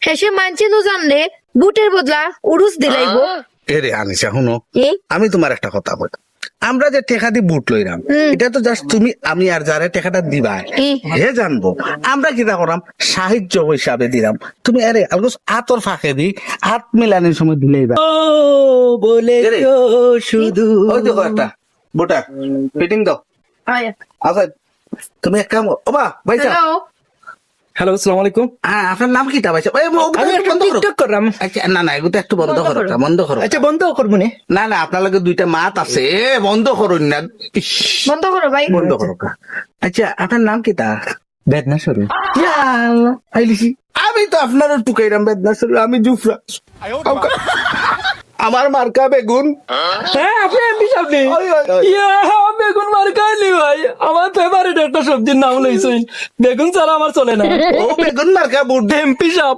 হেসে মানছে নু জানলে বুটের বদলা উড়ুস দিলাইব। এরে আনিসা শুনো, কি? আমি তোমার একটা কথা বল, আমরা যে টেকা দি বুট লইলাম এটা তো জাস্ট তুমি আমি আর যারে টেকাটা দিবা হে জানবো। আমরা কিটা করাম সাহায্য হিসাবে দিলাম, তুমি আরে আলগোস আতর ফাঁকে দি হাত মেলানোর সময় দিলেই বা। বলে এরে, শুধু ওই দেখো একটা বুটা ফিটিং দাও। আচ্ছা তুমি এক কাম করো। ও বা ভাইসা, হ্যালো, হ্যালো, আসসালামু আলাইকুম। হ্যাঁ আপনার নাম কিটা ভাইসা? আমি একটা টিকটক করলাম। আচ্ছা না না এগুলো একটু বন্ধ করো, বন্ধ করো। আচ্ছা, বন্ধ করবো নে। না না আপনার লগে দুইটা মাত আছে, বন্ধ করুন না। ইস, বন্ধ করো ভাই। বন্ধ করো। আচ্ছা আপনার নাম কিটা? বেদনা শুরু। আইলিছি আমি তো আপনার টুকাইরাম বেদনা শুরু, আমি জুফরা। আমার মার্কা বেগুন। হ্যাঁ, আপনি এমপি সাহেব নে? ওই, ওই, ওই। ইয়া, বেগুন মার্কাইলি ভাই, আমার ফেভারিট একটা সবজির নাম লইছেন। বেগুন ছাড়া আমার চলে না। ও বেগুন মার্কা বুট। এমপি সাহেব